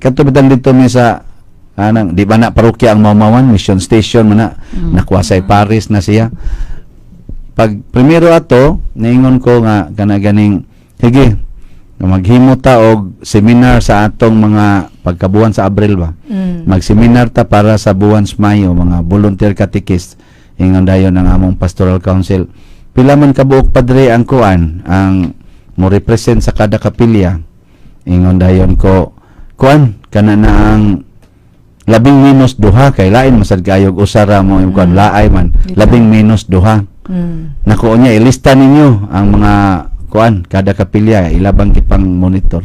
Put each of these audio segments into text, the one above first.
Katubitan dito mi sa di ba na parokya ang Maumawan, mission station man na, nakuwasay Paris na siya. Pag primero ato, naingon ko nga ganing hige, maghimo ta og seminar sa atong mga pagkabuwan sa Abril ba. Mag-seminar ta para sa buwan sa Mayo, mga volunteer catechist. Ingon dayon ang among pastoral council. Pila man kabuok padre ang kuan, ang mo represent sa kada kapilya. Ingon dayon ko, kuan kana na ang labing minus duha kay lain masad kayog usara mo yung kuan laay man labing minus duha. Nako niya ilista ninyo ang mga kuan kada kapilya ilabang kipang monitor.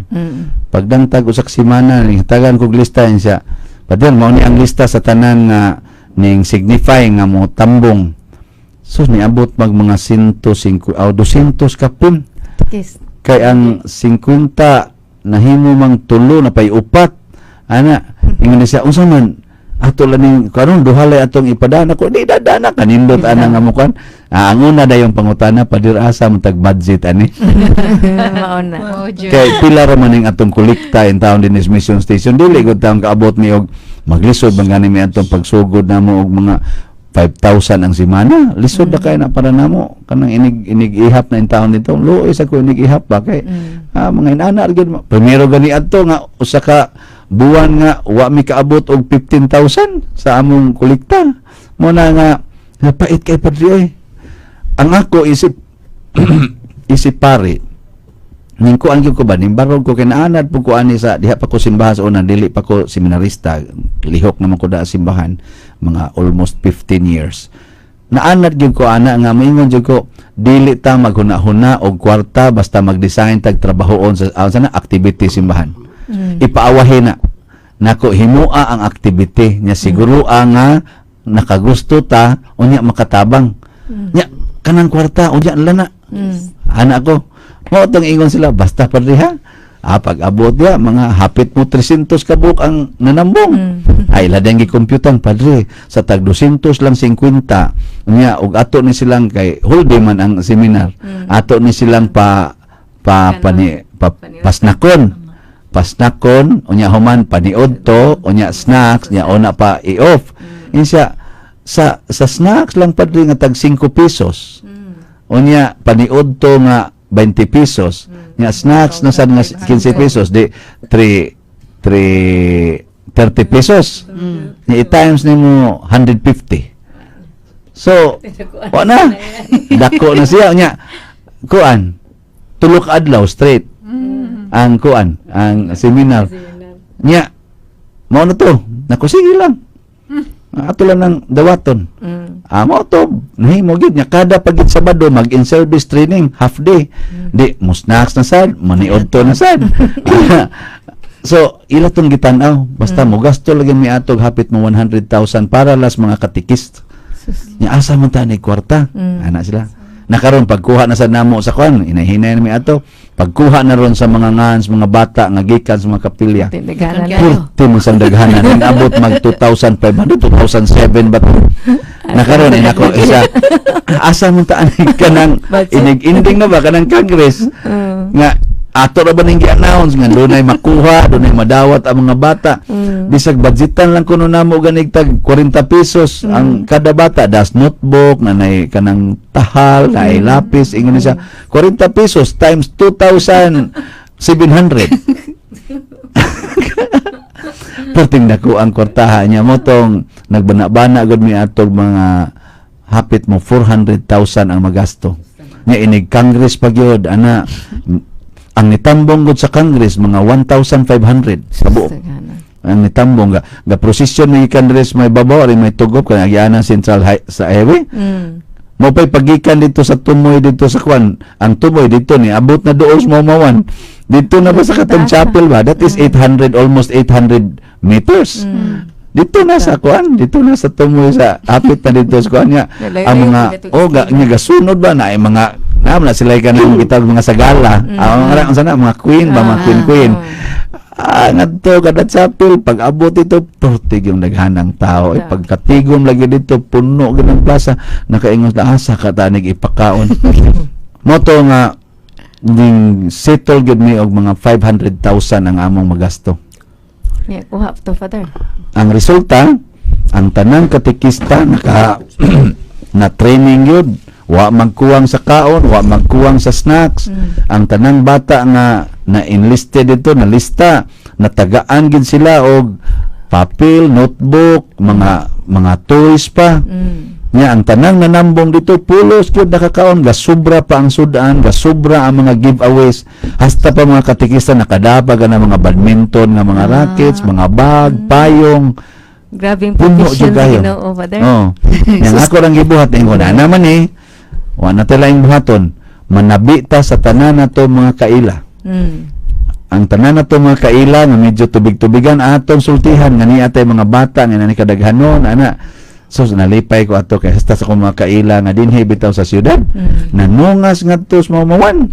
Pagdangtag usak semana ning tagan kog lista siya. Padel mao ni ang lista sa tanan nga ning signify nga mo tambong. So niabot mag mga 150 o 200 kapin. Kay ang 50 nahimo mang tulo na pay upat. Ana, ingon siya unsa man ato laning karon duhalay atong ipadana ko di dadana kanindot ana nga mo kan. Ang una dayong pangutana padir asa mo tag budget ani. Mauna. Kay pila ra man ning atong kolekta in town din is mission station dili gud taong kaabot ni og maglisod man gani mi atong pagsugod namo og mga 5,000 ang semana. Lisod na kay na para namo kanang inig ihap na in town dito. Luoy sa ko inig ihap ba kay mga inana gyud. Primero gani adto nga usa ka buwan nga wa mi kaabot og 15,000 sa among kolekta. Mo na nga napait kay padre oy. Ang ako isip isip pare ning ko ang ko ba ning barog ko kinaanad pud ko ani sa diha pa ko simbahan sa una dili pa ko seminarista lihok naman ko da simbahan mga almost 15 years naanad gyud ko ana nga moingon jud ko dili ta maghuna-huna og kwarta basta mag-design tag trabahoon sa na activity simbahan ipaawahi na nako himua ang activity nya siguro nga nakagusto ta unya makatabang nya kanang kwarta unya lana anak ko mo tong ingon sila basta padre ha pag abot ya mga hapit mo 300 kabuk ang nanambong ay ladang gi-computan padre sa tag 200 lang 50 unya og ato ni silang kay whole day man ang seminar ato ni silang pasnakon unya human paniod to unya snacks nya una pa i-off insya sa snacks lang padre nga tag 5 pesos unya paniod to nga 20 pesos nya snacks na sad nga 15 pesos di 30 pesos nya i-times nimo 150 so wala dako na siya nya kuan tulok adlaw straight ang kuan ang seminar nya mao na to nako sige lang ato lang ng dawaton mo to nahimo gid nya kada pagit Sabado mag in service training half day di mo snacks na sad maniod to na sad so ila tong gitan-aw basta mo gasto lagi mi atog hapit mo 100,000 para las mga katikist nya asa man ta ni kwarta ana sila nakaron pagkuha na sa namo sa kwan inahinay na mi ato pagkuha na ron sa mga ngans mga bata nga gikan sa mga kapilya purti mo sa daghanan ang abot mag 2,500 2007 ba nakaron nako isa asa mo ta ani kanang inig-inding na ba kanang Congress nga ato ra ba ning gi-announce nga dunay makuha dunay madawat ang mga bata bisag budgetan lang kuno namo ganig tag 40 pesos ang kada bata das notebook nanay kanang tahal nay lapis ingon siya 40 pesos times 2,700 perting dako ang kwartaha niya mo tong nagbana-bana gud mi atog mga hapit mo 400,000 ang magasto nya inig Congress pa gyud ana ang nitambong gud sa Congress mga 1,500 sa buok ang nitambong ga prosesyon ni Congress may babaw rin may tugop kanang agianan central sa highway mo pay pagikan dito sa tumoy dito sa kwan ang tumoy dito ni abot na doos Maumawan dito na ba sa katong chapel ba that is 800 almost 800 meters dito na sa kwan dito na sa tumoy sa hapit na dito sa kwan niya ang mga nya gasunod ba na ay mga na sila kanang bitag mga sagala ang sana mga queen ba mga queen ngadto kada chapel pag abot ito portig yung naghanang tao pagkatigom lagi dito puno gid ang plaza nakaingon na asa ka tanig ipakaon mo to nga ding settle gid mi og mga 500,000 ang among magasto Yeah, kuha to, Father. Ang resulta, ang tanang katikista na training yun, wa magkuwang sa kaon, wa magkuwang sa snacks. Ang tanang bata nga na enlisted dito, na lista, natagaan gid sila og papel, notebook, mga toys pa. Nya ang tanang nanambong dito pulos gyud nakakaon, gasubra pa ang sudan, gasubra ang mga giveaways, hasta pa mga katikista nakadapag na mga badminton nga mga rackets, mga bag, payong. Grabing Puno provision jud kayo. sa Ginoo, Father. Oh. Yang ako lang gibuhat ingon na naman wa na tayong buhaton. Manabi ta sa tanan nato mga kaila. Ang tanan nato mga kaila nga medyo tubig-tubigan atong sultihan nga niya tay mga bata nga nani kadaghanon ana. So nalipay ko ato kay hasta sa mga kaila nga dinhi bitaw sa syudad. Nanungas ngadto sa mamawan.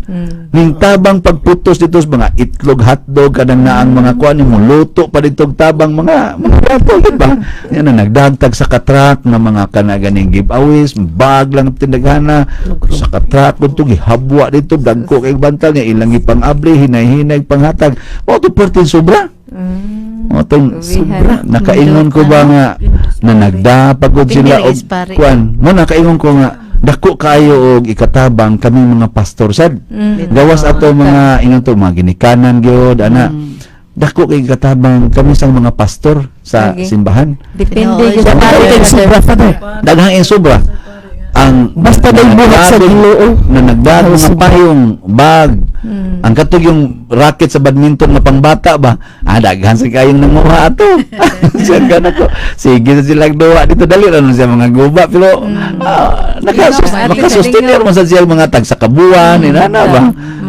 Ning tabang pagputos dito sa mga itlog, hotdog kadang naang mga kuan mo luto pa dito tabang mga plato ba. Yan na nagdagtag sa katrak nga mga kanaganing giveaways, bag lang tindaghana sa katrak kunto gihabwa dito dagko kay bantal nga ilang ipang-abli hinay-hinay panghatag. Mo to pertin sobra. O tong Sobra. nakaingon ko ba nga na nagdapagod sila og kuan mo nakaingon ko nga dako kayo og ikatabang kami mga pastor sad gawas ato mga ingon to mga ginikanan gyud ana dako kay katabang kami sang mga pastor sa Okay. simbahan Depende Oo, yun sa sa tayo tayo, kay sobra, Father. daghang in sobra ang Basta may buhat sa Ginoo. na nagdag mga payong bag ang katog yung racket sa badminton nga pangbata ba daghan sa kayong nanguha ato siya gana ko sige sa silang duwa dito dali ra siya mga guba pero nakasustain mo sa siya mga tag sa kabuan inana ba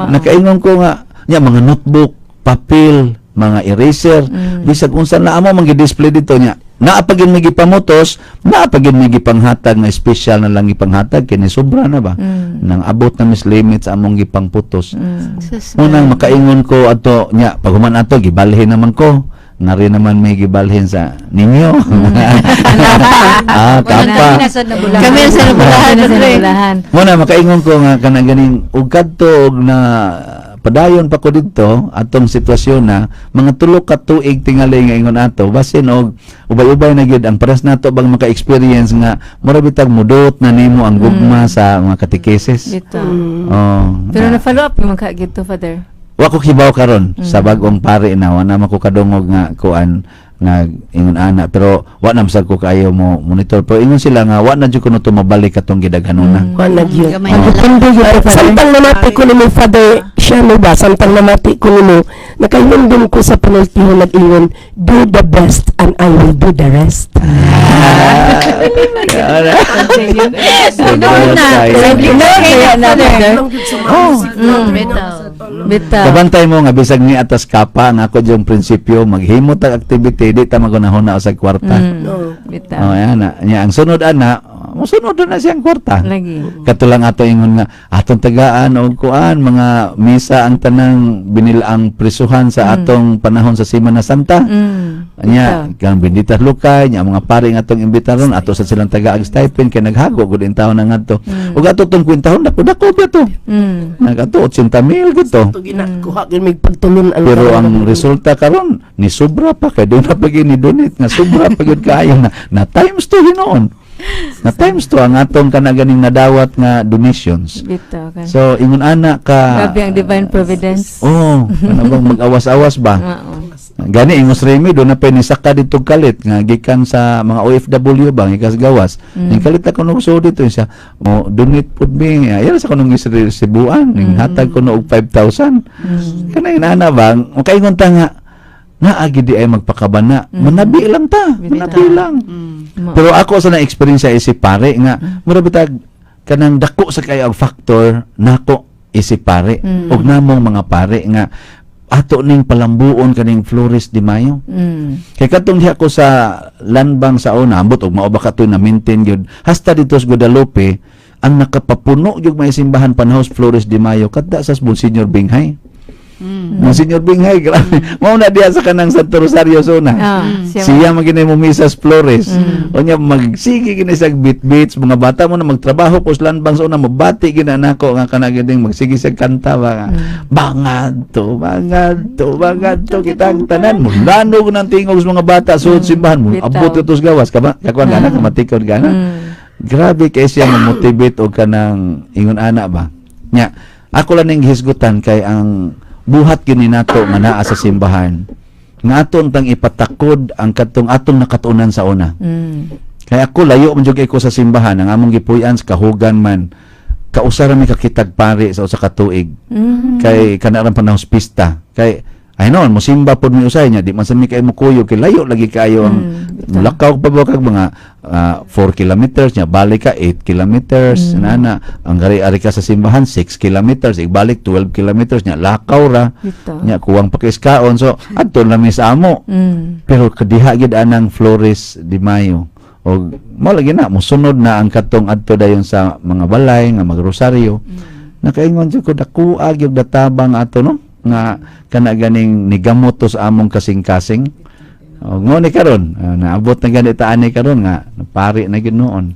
nakaingon ko nga nya mga notebook papel mga eraser bisag unsa na amo magi-display dito nya naapagin may gipamotos naapagin may gipanghatag nga special na lang gipanghatag kini sobra na ba nang abot na mis limit sa among gipangputos unang makaingon ko ato nya paghuman ato gibalhin naman ko na rin naman may gibalhin sa ninyo tapa Kami na sa nabulahan. muna makaingon ko nga kanang ganing ug kadto og na padayon pa ko dito atong sitwasyon na mga tulo ka tuig tingali nga ingon ato basin og ubay-ubay na gyud ang pares nato bang maka-experience nga mura bitag mudot na nimo ang gugma sa mga catechesis. Dito. Pero Pero na-follow up yung mga gito, Father. wa ko kibaw karon sa bag-ong pare na wala man ko kadungog nga kuan nga ingon ana pero wa na masag ko kayo mo monitor pero ingon sila nga wa na jud kuno to mabalik atong gidaghanona. Kuan na gyud. Gamay Ang na lang. depende gyud. Samtang namati ko nimo, Father, siya mo ba? Samtang namati ko nimo, nakaingon ko sa penalty nag-ingon, do the best and I will do the rest. Bitaw. Kabantay mo nga bisag ni atas kapa nga ako yung prinsipyo maghimo tag activity di ta magunahon na sa kwarta. Bitaw. Oh yan na. Nya ang sunod ana, mosunod na siyang kwarta. Lagi. Katulang ato ingon nga atong tagaan og kuan mga misa ang tanang binilaang prisuhan sa atong panahon sa Semana Santa. Nya kang benditas lukay nya mga pare nga atong imbitaron ato sa silang taga ag stipend kay naghago gud in taon na ngadto. Ug ato tong kwintahon dako ba to? Nagato 80,000 gud to. Ito ginakuha gyud mig pagtunon Pero ang resulta karon ni sobra pa kay doon na pag ni donate nga sobra pa gyud kaayo na times 2 hinoon. Na times 2 ang atong kanaganing nadawat nga donations. Bitaw. Kan. So ingon ana ka Grabe ang divine providence. kana bang mag-awas-awas ba? Oo. Gani ingos Remy do na pa ni saka dito kalit nga gikan sa mga OFW ba ikas gawas. Ning kalit ako no so dito siya. Mo donate pud mi. Ayan sa kunong Cebuan ning hatag ko no og 5,000. Kana inana ba? Makaingon ta nga naagi di ay magpakabana. Manabi lang ta. Manabi lang. Pero ako sa na-experience si pare nga mura bitag kanang dako sa kay ang factor nako isip pare ug namong mga pare nga ato ning palambuon kaning Flores de Mayo. Kay katong diha ko sa landbang sa una ambot og mao ba katoy na maintain gyud hasta dito sa Guadalupe ang nakapapuno gyud may simbahan panahos Flores de Mayo kadda sa Monsignor Binghay. Mga Senyor Binghay, grabe. Mao na diya sa kanang Santo Rosario Zona. Siya maginay mo Misas Flores. O niya magsige gini sa beat-beats, mga bata mo na magtrabaho ko sa lanbang sa una, mabati gina nako nga kanagiding magsige sa kanta ba. Bangadto, kitang tanan mo. Lano ko ng tingog sa mga bata suod simbahan mo. Bitaw. Abot ito sa gawas. Kakuan gana, kamatikon gana. Grabe kay siya motivate og kanang ingon ana ba. Nya, ako lang ning hisgutan kay ang buhat gini nato nga naa sa simbahan. Nga aton tang ipatakod ang katong atong nakatunan sa una. Kaya ako layo man jud ko sa simbahan ang among gipuy-an sa kahugan man. Kausara mi kakitag pare sa usa ka tuig. Kay kanarang panahospista. Kay ay no, mosimba pod mi usay nya di man sa mi kay mo kuyo kay layo lagi kayo ang lakaw pa ba kag mga 4 kilometers nya balik ka 8 kilometers nana ang ari ka sa simbahan 6 kilometers ibalik 12 kilometers nya lakaw ra Bitaw. nya kuwang pakiskaon so adton lami sa amo. Pero kadiha gid anang Flores de Mayo og mo lagi na mosunod na ang katong adto dayon sa mga balay nga magrosaryo. Nakaingon jud ko dako yung databang ato no nga kana ganing nigamot to sa among kasing-kasing. O ngo ni karon naabot na ganito ani karon nga pari na gid noon.